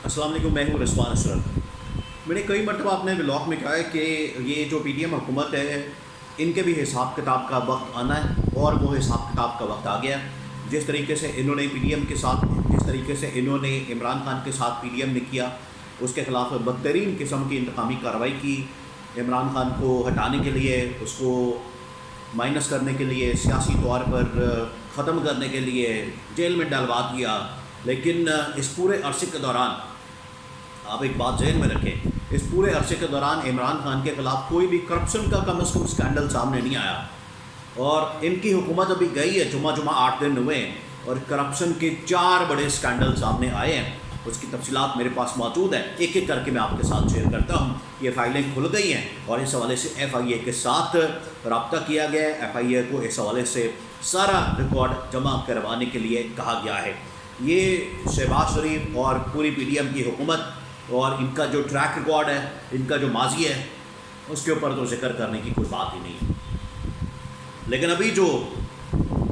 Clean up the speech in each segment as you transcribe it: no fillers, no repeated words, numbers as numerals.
السلام علیکم، میں ہوں رضوان اشرف۔ میں نے کئی مرتبہ اپنے ولاگ میں کہا ہے کہ یہ جو پی ڈی ایم حکومت ہے ان کے بھی حساب کتاب کا وقت آنا ہے، اور وہ حساب کتاب کا وقت آ گیا۔ جس طریقے سے انہوں نے پی ڈی ایم کے ساتھ جس طریقے سے انہوں نے عمران خان کے ساتھ پی ڈی ایم نے کیا، اس کے خلاف بدترین قسم کی انتقامی کارروائی کی، عمران خان کو ہٹانے کے لیے، اس کو مائنس کرنے کے لیے، سیاسی طور پر ختم کرنے کے لیے جیل میں ڈلوا دیا۔ لیکن اس پورے عرصے کے دوران آپ ایک بات ذہن میں رکھیں، اس پورے عرصے کے دوران عمران خان کے خلاف کوئی بھی کرپشن کا کم از کم اسکینڈل سامنے نہیں آیا، اور ان کی حکومت ابھی گئی ہے جمعہ 8 دن ہوئے ہیں، اور کرپشن کے 4 بڑے اسکینڈل سامنے آئے ہیں۔ اس کی تفصیلات میرے پاس موجود ہیں، ایک ایک کر کے میں آپ کے ساتھ شیئر کرتا ہوں۔ یہ فائلیں کھل گئی ہیں اور اس حوالے سے ایف آئی اے کے ساتھ رابطہ کیا گیا ہے۔ ایف آئی اے کو اس حوالے سے سارا ریکارڈ جمع کروانے کے لیے کہا گیا ہے۔ یہ شہباز شریف اور پوری پی ڈی ایم کی حکومت اور ان کا جو ٹریک ریکارڈ ہے، ان کا جو ماضی ہے، اس کے اوپر تو ذکر کرنے کی کوئی بات ہی نہیں ہے۔ لیکن ابھی جو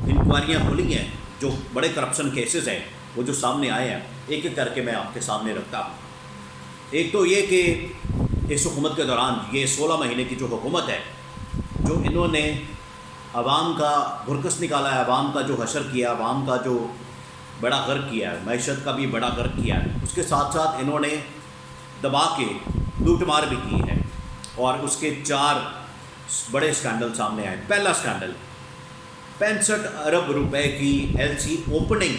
انکوائریاں کھلی ہیں، جو بڑے کرپشن کیسز ہیں، وہ جو سامنے آئے ہیں، ایک ایک کر کے میں آپ کے سامنے رکھتا ہوں۔ ایک تو یہ کہ اس حکومت کے دوران یہ 16 مہینے کی جو حکومت ہے، جو انہوں نے عوام کا بھرکس نکالا ہے، عوام کا جو حشر کیا، عوام کا جو بڑا غرق کیا ہے، معیشت کا بھی بڑا غرق کیا ہے، اس کے ساتھ ساتھ انہوں نے دبا کے لوٹ مار بھی کی ہے، اور اس کے 4 بڑے اسکینڈل سامنے آئے۔ پہلا اسکینڈل 65 ارب روپے کی L C opening,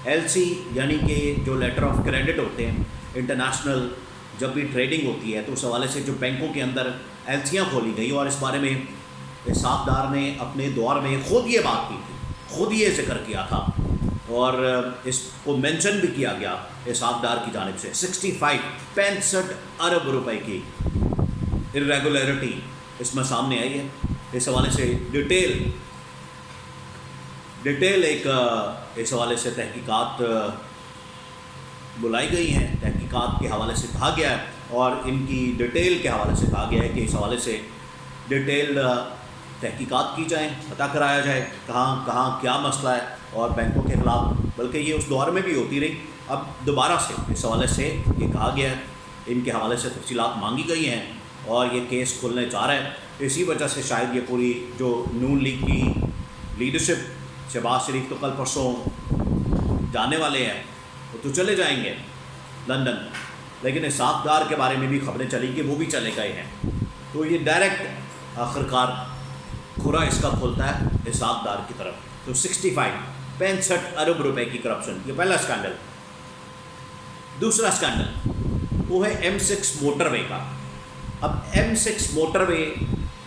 L C یعنی کہ جو لیٹر آف کریڈٹ ہوتے ہیں انٹرنیشنل، جب بھی ٹریڈنگ ہوتی ہے تو اس حوالے سے جو بینکوں کے اندر ایل سیاں کھولی گئی، اور اس بارے میں حساب دار نے اپنے دور میں خود یہ بات کی تھی، خود یہ ذکر کیا تھا، اور اس کو مینشن بھی کیا گیا حساب دار کی جانب سے۔ 65 ارب روپے کی ارریگولیرٹی اس میں سامنے آئی ہے۔ اس حوالے سے ڈیٹیل ایک اس حوالے سے تحقیقات بلائی گئی ہیں، تحقیقات کے حوالے سے کہا گیا ہے، اور ان کی ڈیٹیل کے حوالے سے کہا گیا ہے کہ اس حوالے سے ڈیٹیل تحقیقات کی جائیں، پتہ کرایا جائے کہاں کیا مسئلہ ہے، اور بینکوں کے خلاف، بلکہ یہ اس دور میں بھی ہوتی رہی، اب دوبارہ سے اس حوالے سے یہ کہا گیا ہے، ان کے حوالے سے تفصیلات مانگی گئی ہیں، اور یہ کیس کھلنے جا رہا ہے۔ اسی وجہ سے شاید یہ پوری جو نون لیگ کی لیڈرشپ، شہباز شریف تو کل پرسوں جانے والے ہیں، وہ تو چلے جائیں گے لندن، لیکن حساب دار کے بارے میں بھی خبریں چلی کہ وہ بھی چلے گئے ہیں، تو یہ ڈائریکٹ آخرکار کھرا اس کا کھولتا ہے حساب دار کی طرف۔ تو 65 ارب روپے کی کرپشن، یہ پہلا اسکینڈل۔ دوسرا اسکینڈل وہ ہے M6 موٹر وے کا۔ اب M6 موٹر وے،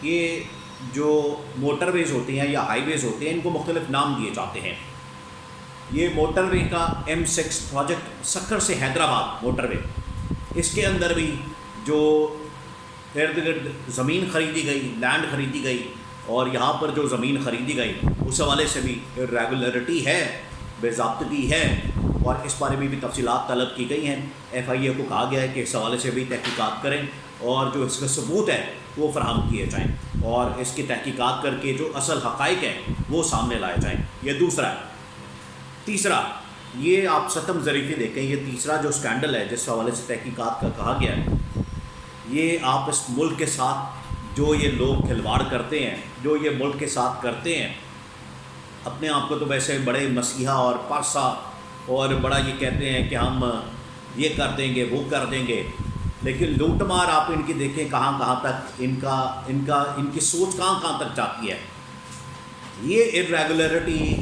یہ جو موٹر ویز ہوتے ہیں یا ہائی ویز ہوتے ہیں، ان کو مختلف نام دیے جاتے ہیں۔ یہ موٹر وے کا M6 پروجیکٹ سکھر سے حیدرآباد موٹر وے، اس کے اندر بھی جو ارد گرد زمین خریدی گئی، لینڈ خریدی گئی، اور یہاں پر جو زمین خریدی گئی اس حوالے سے بھی ریگولیرٹی ہے، بے ضابطگی ہے، اور اس بارے میں بھی تفصیلات طلب کی گئی ہیں۔ ایف آئی اے کو کہا گیا ہے کہ اس حوالے سے بھی تحقیقات کریں، اور جو اس کا ثبوت ہے وہ فراہم کیے جائیں، اور اس کی تحقیقات کر کے جو اصل حقائق ہیں وہ سامنے لائے جائیں۔ یہ دوسرا ہے۔ تیسرا، یہ آپ ستم ظریفی دیکھیں، یہ تیسرا جو اسکینڈل ہے جس حوالے سے تحقیقات کا کہا گیا ہے، یہ آپ اس ملک کے ساتھ جو یہ لوگ کھلواڑ کرتے ہیں، جو یہ ملک کے ساتھ کرتے ہیں، اپنے آپ کو تو ویسے بڑے مسیحا اور پارسا اور بڑا یہ کہتے ہیں کہ ہم یہ کر دیں گے، وہ کر دیں گے، لیکن لوٹ مار آپ ان کی دیکھیں کہاں تک ان کی سوچ کہاں تک جاتی ہے۔ یہ ارریگولیرٹی،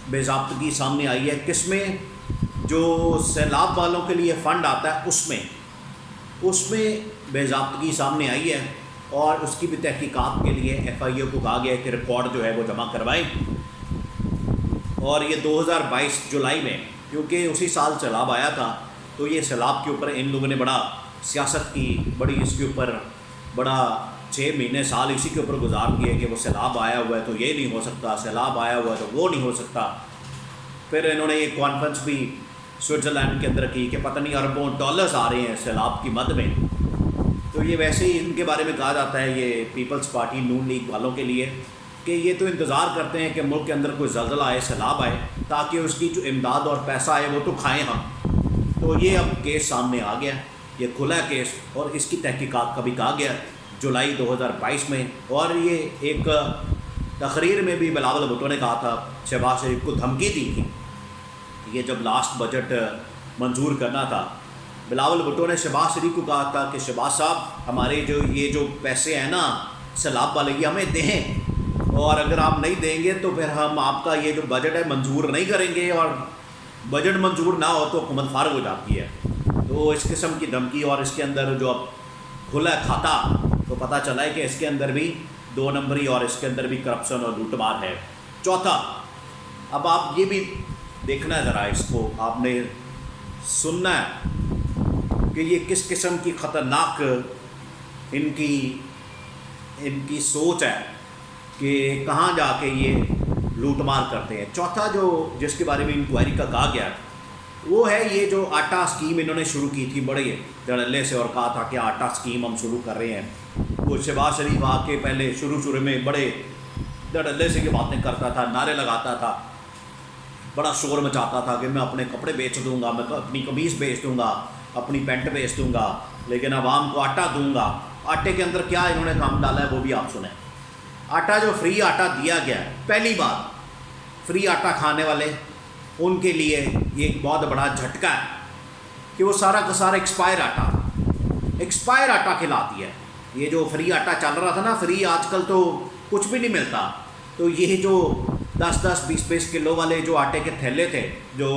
بے ضابطگی سامنے آئی ہے کس میں؟ جو سیلاب والوں کے لیے فنڈ آتا ہے اس میں بے ضابطگی سامنے آئی ہے، اور اس کی بھی تحقیقات کے لیے ایف آئی اے کو کہا گیا ہے کہ ریکارڈ جو ہے وہ جمع کروائیں۔ اور یہ 2022 جولائی میں، کیونکہ اسی سال سیلاب آیا تھا، تو یہ سیلاب کے اوپر ان لوگوں نے بڑا سیاست کی، بڑی اس کے اوپر بڑا 6 مہینے سال اسی کے اوپر گزار دیے کہ وہ سیلاب آیا ہوا ہے تو یہ نہیں ہو سکتا، سیلاب آیا ہوا ہے تو وہ نہیں ہو سکتا۔ پھر انہوں نے ایک کانفرنس بھی سوئٹزرلینڈ کے اندر کی کہ پتہ نہیں اربوں ڈالرز آ رہے ہیں سیلاب کی مد میں۔ تو یہ ویسے ہی ان کے بارے میں کہا جاتا ہے، یہ پیپلز پارٹی نون لیگ والوں کے لیے، کہ یہ تو انتظار کرتے ہیں کہ ملک کے اندر کوئی زلزلہ آئے، سیلاب آئے، تاکہ اس کی جو امداد اور پیسہ آئے وہ تو کھائیں ہم، تو یہ اب کیس سامنے آ گیا، یہ کھلا کیس، اور اس کی تحقیقات کا بھی کہا گیا جولائی 2022 میں، اور یہ ایک تقریر میں بھی بلاول بھٹو نے کہا تھا، شہباز شریف کو دھمکی دی تھی، یہ جب لاسٹ بجٹ منظور کرنا تھا، بلاول بھٹو نے شہباز شریف کو کہا تھا کہ شہباز صاحب ہمارے یہ جو پیسے ہیں نا سیلاب والے یہ ہمیں دیں، اور اگر آپ نہیں دیں گے تو پھر ہم آپ کا یہ جو بجٹ ہے منظور نہیں کریں گے، اور بجٹ منظور نہ ہو تو حکومت فارغ ہو جاتی ہے۔ تو اس قسم کی دھمکی، اور اس کے اندر جو اب کھلا کھاتا تو پتہ چلا ہے کہ اس کے اندر بھی 2 نمبری اور اس کے اندر بھی کرپشن اور لوٹ مار ہے۔ چوتھا، اب آپ یہ بھی دیکھنا ہے ذرا، اس کو آپ نے سننا ہے کہ یہ کس قسم کی خطرناک ان کی سوچ ہے کہ کہاں جا کے یہ لوٹ مار کرتے ہیں۔ چوتھا جو جس کے بارے میں انکوائری کا کہا گیا وہ ہے یہ جو آٹا اسکیم انہوں نے شروع کی تھی بڑے دھڑلے سے، اور کہا تھا کہ آٹا اسکیم ہم شروع کر رہے ہیں۔ وہ شہباز شریف آ کے پہلے شروع میں بڑے دھڑلے سے یہ باتیں کرتا تھا، نعرے لگاتا تھا، بڑا شور مچاتا تھا کہ میں اپنے کپڑے بیچ دوں گا، میں اپنی قمیض بیچ دوں گا، اپنی پینٹ بیچ دوں گا، لیکن عوام کو آٹا دوں گا۔ آٹے کے اندر کیا انہوں نے کام ڈالا ہے وہ بھی آپ سنیں۔ آٹا جو فری آٹا دیا گیا ہے، پہلی بات فری آٹا کھانے والے ان کے لیے یہ ایک بہت بڑا جھٹکا ہے کہ وہ سارا کا سارا ایکسپائر آٹا کھلا دیا ہے۔ یہ جو فری آٹا چل رہا تھا نا، فری آج کل تو کچھ بھی نہیں ملتا، تو یہ جو 10-10 20-20 کلو والے جو آٹے کے تھیلے تھے جو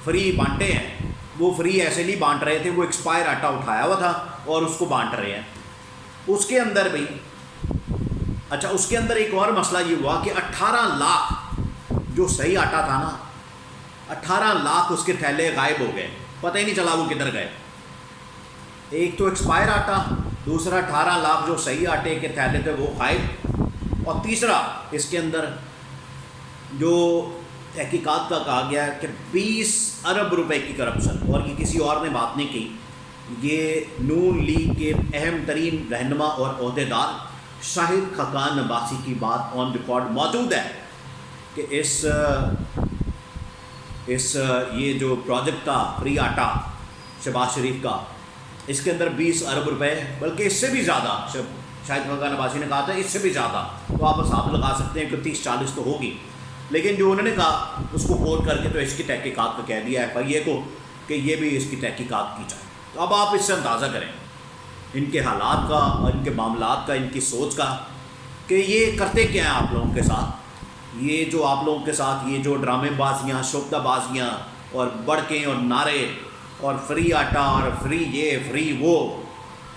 فری بانٹے ہیں، وہ فری ایسے نہیں بانٹ رہے تھے، وہ ایکسپائر آٹا اٹھایا ہوا تھا اور اس کو بانٹ رہے ہیں۔ اس کے اندر بھی اس کے اندر ایک اور مسئلہ یہ ہوا کہ 18 لاکھ جو صحیح آٹا تھا نا، 18 لاکھ اس کے تھیلے غائب ہو گئے، پتہ ہی نہیں چلا وہ کدھر گئے۔ ایک تو ایکسپائر آٹا، دوسرا 18 لاکھ جو صحیح آٹے کے تھیلے تھے وہ غائب، اور تیسرا اس کے اندر جو تحقیقات کا کہا گیا ہے کہ 20 ارب روپے کی کرپشن، اور یہ کسی اور نے بات نہیں کی، یہ نون لیگ کے اہم ترین رہنما اور عہدیدار شاہد خاقان عباسی کی بات آن ریکارڈ موجود ہے کہ اس یہ جو پروجیکٹ تھا فری آٹا شہباز شریف کا، اس کے اندر 20 ارب روپے، بلکہ اس سے بھی زیادہ، شاہد خاقان عباسی نے کہا تھا اس سے بھی زیادہ، تو آپ حساب لگا سکتے ہیں کہ 30-40 تو ہوگی، لیکن جو انہوں نے کہا اس کو کوٹ کر کے تو اس کی تحقیقات کا کہہ دیا ہے FIA کو کہ یہ بھی اس کی تحقیقات کی جائے۔ تو اب آپ اس سے اندازہ کریں ان کے حالات کا اور ان کے معاملات کا، ان کی سوچ کا، کہ یہ کرتے کیا ہیں آپ لوگوں کے ساتھ، یہ جو آپ لوگوں کے ساتھ یہ جو ڈرامے بازیاں، شعبدہ بازیاں اور بڑکیں اور نعرے اور فری آٹا اور فری یہ فری وہ،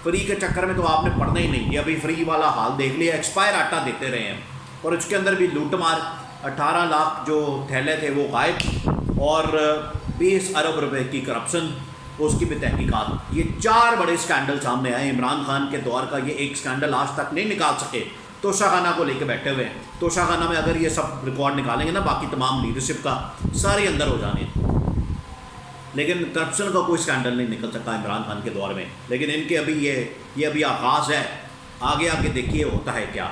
فری کے چکر میں تو آپ نے پڑھنا ہی نہیں، یہ ابھی فری والا حال دیکھ لیا، ایکسپائر آٹا دیتے رہے ہیں، اور اس کے اندر بھی لوٹ مار، 18 لاکھ جو تھیلے تھے وہ غائب، اور 20 ارب روپے کی کرپشن، اس کی بھی تحقیقات۔ یہ 4 بڑے اسکینڈل سامنے آئے۔ عمران خان کے دور کا یہ ایک اسکینڈل آج تک نہیں نکال سکے، توشہ خانہ کو لے کے بیٹھے ہوئے ہیں۔ توشہ خانہ میں اگر یہ سب ریکارڈ نکالیں گے نا باقی تمام لیڈرشپ کا، سارے اندر ہو جانے، لیکن کرپشن کا کوئی اسکینڈل نہیں نکل سکا عمران خان کے دور میں۔ لیکن ان کے ابھی یہ ابھی آغاز ہے، آگے دیکھیے ہوتا ہے کیا۔